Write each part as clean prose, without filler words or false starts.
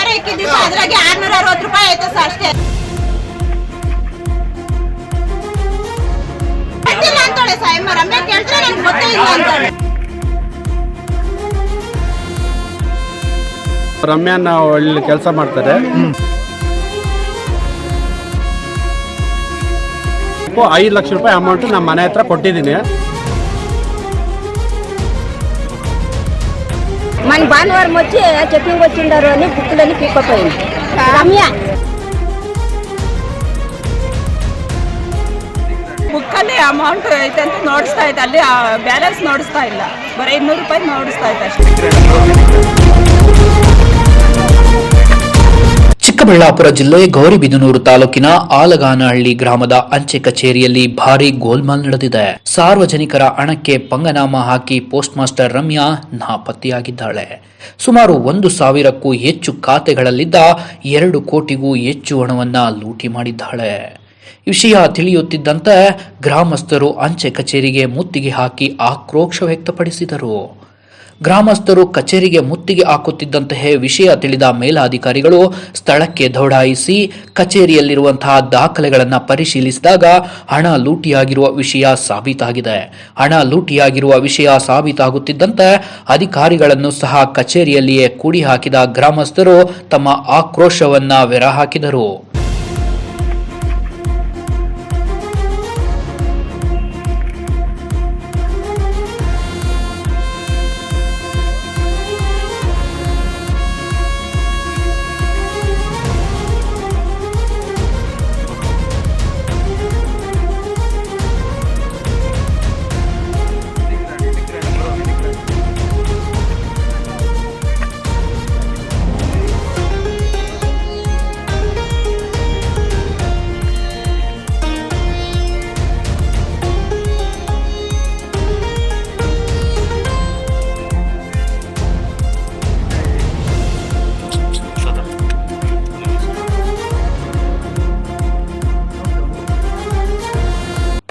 ಸಾರಿ ಇಕ್ಕಿದ್ದೀವಿ, ಅದ್ರಾಗೆ 660 ರೂಪಾಯಿ ಆಯ್ತು ಸರ್ ಅಷ್ಟೇ. ಗೊತ್ತಿಲ್ಲ ಅಂತಾಳೆ ಸಾಯಮ್ಮ, ರಮ್ಯಾ ಕೇಳ್ತಾರೆ ನನ್ಗೆ ಗೊತ್ತೇ ಇಲ್ಲ ಅಂತಾಳೆ. ರಮ್ಯಾನ ಒಳ್ಳೆ ಕೆಲಸ ಮಾಡ್ತಾರೆ. 5 ಲಕ್ಷ ರೂಪಾಯಿ ಅಮೌಂಟ್ ನಮ್ಮ ಮನೆ ಹತ್ರ కొట్టిದ್ದೀನಿ. మన భానువారం వచ్చి చెప్పింగ్ వచ్చిండారు అని బుక్కులని పీక్కపోయింది రమ్య. ಬುಕ್ಕಲ್ಲಿ ಅಮೌಂಟ್ ಐತೆ ಅಂತ ನೋಡಿಸ್ತಾ ಇತ್ತು, ಅಲ್ಲಿ ಬ್ಯಾಲೆನ್ಸ್ ನೋಡಿಸ್ತಾ ಇಲ್ಲ, ಬರೀ 200 ರೂಪಾಯಿ ನೋಡಿಸ್ತಾ ಇತ್ತು ಅಷ್ಟೇ. ಚಿಕ್ಕಬಳ್ಳಾಪುರ ಜಿಲ್ಲೆ ಗೌರಿಬಿದನೂರು ತಾಲೂಕಿನ ಆಲಗಾನಹಳ್ಳಿ ಗ್ರಾಮದ ಅಂಚೆ ಕಚೇರಿಯಲ್ಲಿ ಭಾರೀ ಗೋಲ್ಮಾಲ್ ನಡೆದಿದೆ. ಸಾರ್ವಜನಿಕರ ಹಣಕ್ಕೆ ಪಂಗನಾಮ ಹಾಕಿ ಪೋಸ್ಟ್ ಮಾಸ್ಟರ್ ರಮ್ಯಾ ನಾಪತ್ತೆಯಾಗಿದ್ದಾಳೆ. ಸುಮಾರು 1,000ಕ್ಕೂ ಹೆಚ್ಚು ಖಾತೆಗಳಲ್ಲಿದ್ದ 2 ಕೋಟಿಗೂ ಹೆಚ್ಚು ಹಣವನ್ನ ಲೂಟಿ ಮಾಡಿದ್ದಾಳೆ. ವಿಷಯ ತಿಳಿಯುತ್ತಿದ್ದಂತೆ ಗ್ರಾಮಸ್ಥರು ಅಂಚೆ ಕಚೇರಿಗೆ ಮುತ್ತಿಗೆ ಹಾಕಿ ಆಕ್ರೋಶ ವ್ಯಕ್ತಪಡಿಸಿದರು. ಗ್ರಾಮಸ್ಥರು ಕಚೇರಿಗೆ ಮುತ್ತಿಗೆ ಹಾಕುತ್ತಿದ್ದಂತೆಯೇ ವಿಷಯ ತಿಳಿದ ಮೇಲಾಧಿಕಾರಿಗಳು ಸ್ಥಳಕ್ಕೆ ದೌಡಾಯಿಸಿ ಕಚೇರಿಯಲ್ಲಿರುವಂತಹ ದಾಖಲೆಗಳನ್ನು ಪರಿಶೀಲಿಸಿದಾಗ ಹಣ ಲೂಟಿಯಾಗಿರುವ ವಿಷಯ ಸಾಬೀತಾಗಿದೆ. ಹಣ ಲೂಟಿಯಾಗಿರುವ ವಿಷಯ ಸಾಬೀತಾಗುತ್ತಿದ್ದಂತೆ ಅಧಿಕಾರಿಗಳನ್ನು ಸಹ ಕಚೇರಿಯಲ್ಲಿಯೇ ಕೂಡಿ ಹಾಕಿದ ಗ್ರಾಮಸ್ಥರು ತಮ್ಮ ಆಕ್ರೋಶವನ್ನ ಹೊರಹಾಕಿದರು.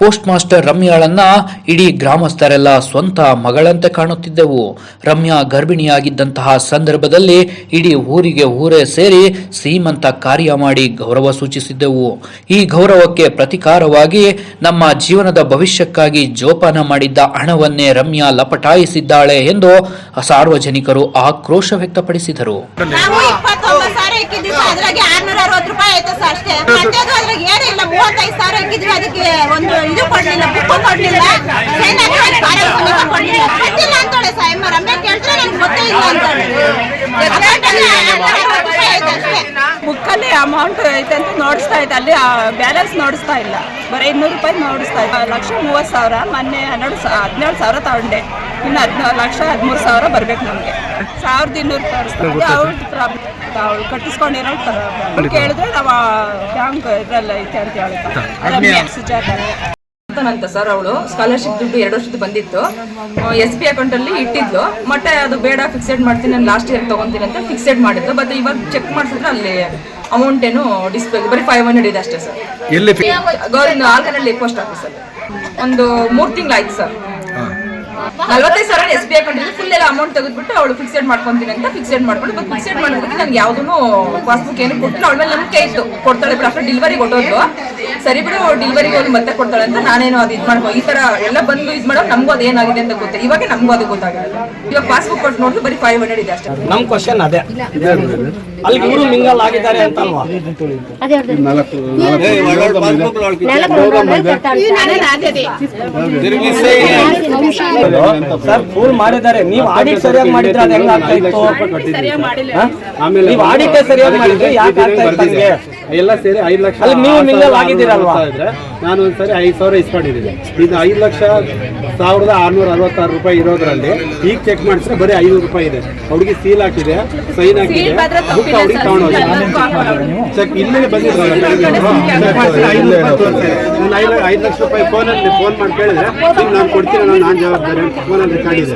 ಪೋಸ್ಟ್ ಮಾಸ್ಟರ್ ರಮ್ಯಾಳನ್ನ ಇಡೀ ಗ್ರಾಮಸ್ಥರೆಲ್ಲ ಸ್ವಂತ ಮಗಳಂತೆ ಕಾಣುತ್ತಿದ್ದೆವು. ರಮ್ಯಾ ಗರ್ಭಿಣಿಯಾಗಿದ್ದಂತಹ ಸಂದರ್ಭದಲ್ಲಿ ಇಡೀ ಊರೇ ಸೇರಿ ಸೀಮಂತ ಕಾರ್ಯ ಮಾಡಿ ಗೌರವ ಸೂಚಿಸಿದ್ದೆವು. ಈ ಗೌರವಕ್ಕೆ ಪ್ರತಿಕಾರವಾಗಿ ನಮ್ಮ ಜೀವನದ ಭವಿಷ್ಯಕ್ಕಾಗಿ ಜೋಪಾನ ಮಾಡಿದ್ದ ಹಣವನ್ನೇ ರಮ್ಯಾ ಲಪಟಾಯಿಸಿದ್ದಾಳೆ ಎಂದು ಸಾರ್ವಜನಿಕರು ಆಕ್ರೋಶ ವ್ಯಕ್ತಪಡಿಸಿದರು. ಇದು ಕೊಡ್ಲಿಲ್ಲ, ಬುಕ್ ಕೊಡ್ಲಿಲ್ಲ, ಗೊತ್ತಿಲ್ಲ ಅಂತಾಳೆ ಸಾಯಮ್ಮ, ರಮ್ಯಾ ಕೇಳ್ತಾರೆ ನನ್ಗೆ ಗೊತ್ತೇ ಇಲ್ಲ ಅಂತಾಳೆ. ಬುಕ್ಕಲ್ಲಿ ಅಮೌಂಟ್ ಐತೆ ಅಂತ ನೋಡಿಸ್ತಾ ಇತ್ತು, ಅಲ್ಲಿ ಬ್ಯಾಲೆನ್ಸ್ ನೋಡಿಸ್ತಾ ಇಲ್ಲ, ಬರೀ 200 ರೂಪಾಯಿ ನೋಡಿಸ್ತಾ ಇತ್ತು. 1,30,000 ಮೊನ್ನೆ 17,000 ತಗೊಂಡೆ, ಇನ್ನು 1,13,000 ಬರ್ಬೇಕು ನಮಗೆ. 1,200 ತೋರಿಸ್ತಾ ಅವ್ರದ್ದು ಪ್ರಾಬ್ಲಮ್, ಅವಳು ಕಟ್ಟಿಸ್ಕೊಂಡಿರೋ ಕೇಳಿದ್ರೆ ನಾವು ಬ್ಯಾಂಕ್ ಇದ್ರಲ್ಲ ಐತೆ ಅಂತ ಹೇಳ್ತಾರೆ. ಸುಜಾತ ಅಂತ ಸರ್, ಅವಳು ಸ್ಕಾಲರ್ಶಿಪ್ ದುಡ್ಡು 2 ವರ್ಷದ್ದು ಬಂದಿತ್ತು, SB ಅಕೌಂಟ್ ಅಲ್ಲಿ ಇಟ್ಟಿದ್ಲು. ಮತ್ತೆ ಅದು ಬೇಡ, ಫಿಕ್ಸೆಡ್ ಮಾಡ್ತೀನಿ, ನಾನು ಲಾಸ್ಟ್ ಇಯರ್ ತಗೊಂತೀನಿ ಅಂತ ಫಿಕ್ಸೆಡ್ ಮಾಡಿದ್ಲು. ಬಟ್ ಇವಾಗ ಚೆಕ್ ಮಾಡಿಸಿದ್ರೆ ಅಲ್ಲಿ ಅಮೌಂಟ್ ಏನು ಡಿಸ್ಪ್ಲೇ ಬರೀ 500 ಇದೆ ಅಷ್ಟೇ ಸರ್. ಗೌರ್ಮೆಂಟ್ ಆಲ್ಗನಹಳ್ಳಿ ಪೋಸ್ಟ್ ಆಫೀಸ್ ಅಲ್ಲಿ ಒಂದು 3 ತಿಂಗಳಾಯ್ತು ಸರ್. 45,000 SB ಅಕೌಂಟ್ ಇದೆ, ಫುಲ್ ಎಲ್ಲ ಅಮೌಂಟ್ ತೆಗೆದ್ಬಿಟ್ಟು ಅವಳು ಫಿಕ್ಸೆಡ್ ಮಾಡ್ಕೊಂತೀನಿ ಅಂತ ಫಿಕ್ಸೆಡ್ ಮಾಡ್ಕೊಂಡು, ಬಟ್ ಫಿಕ್ಸೆಡ್ ಮಾಡೋದಕ್ಕೆ ನನಗೆ ಯಾವುದೂ ಪಾಸ್ಬುಕ್ ಏನು ಕೊಟ್ಟಿಲ್ಲ. ಅವಳ ಮೇಲೆ ನಂಬಿಕೆ ಇತ್ತು, ಕೊಡ್ತಾಳೆ ಬಿಡು, ಅಷ್ಟೇ ಡೆಲಿವರಿಗೆ ಕೊಟ್ಟೋದು, ಸರಿ ಬಿಡು ಡೆಲಿವರಿಗೆ ಹೋಗಿ ಮತ್ತೆ ಕೊಡ್ತಾಳೆ ಅಂತ ನಾನೇನು ಅದು ಇದು ಮಾಡ್ಕೊ ಈ ತರ ಎಲ್ಲ ಬಂದು ಇದು ಮಾಡೋ ನಮಗೂ ಅದೇನಾಗಿದೆ ಅಂತ ಗೊತ್ತೆ. ಇವಾಗ ನಮಗೂ ಅದು ಗೊತ್ತಾಗಿಲ್ಲ. ಇವಾಗ ಪಾಸ್ಬುಕ್ ಕೊಟ್ಟು ನೋಡಿದ್ರೆ ಬರೀ 500 ಇದೆ ಅಷ್ಟೇ. ನಮ್ಮ ಕ್ವಶನ್ ಅದೇ, ಅಲ್ಲಿ ಇವರು ಮಿಂಗಲ್ ಆಗಿದ್ದಾರೆ ಅಂತ ಅಲ್ವಾ? ಸರ್ ಫೂಲ್ ಮಾಡಿದ್ದಾರೆ. ನೀವು ಆಡಿಟ್ ಸರಿಯಾಗಿ ಮಾಡಿದ್ರೆ ಅದು ಹೆಂಗ್ ಆಗ್ತಾ ಇತ್ತು? ನೀವು ಆಡಿಟ್ ಸರಿಯಾಗಿ ಮಾಡಿದ್ರೆ ಯಾಕೆ ಆಗ್ತಾ ಇತ್ತು? ಎಲ್ಲ ಸೇರಿ 5 ಲಕ್ಷ ಅಲ್ಲಿ ನೀವು ಮಿಂಗಲ್ ಆಗಿದ್ದೀರಲ್ವಾ? ನಾನು ಒಂದ್ಸರಿ 5,000 ಇಸ್ಕೊಂಡಿದ್ದೀನಿ. ಇದು 5,1,666 ರೂಪಾಯಿ ಇರೋದ್ರಲ್ಲಿ ಈಗ ಚೆಕ್ ಮಾಡಿಸಿದ್ರೆ ಬರೀ 500 ರೂಪಾಯಿ ಇದೆ. ಅವ್ರಿಗೆ ಸೀಲ್ ಹಾಕಿದೆ, ಸೈನ್ ಹಾಕಿದೆ, ಬುಕ್ ಅವ್ರಿಗೆ ತಗೊಂಡೋಗಿ ಚೆಕ್ ಇಲ್ಲೇ ಬಂದಿದ್ರಲ್ಲ, 5 ಲಕ್ಷ ರೂಪಾಯಿ ಫೋನ್ ಮಾಡಿ ಕೇಳಿದ್ರೆ ಈಗ ನಾನು ಕೊಡ್ತೀನಿ, ನಾನು ಜವಾಬ್ದಾರಿ ಫೋನಲ್ಲಿ ರೆಕಾರ್ಡ್ ಇದೆ.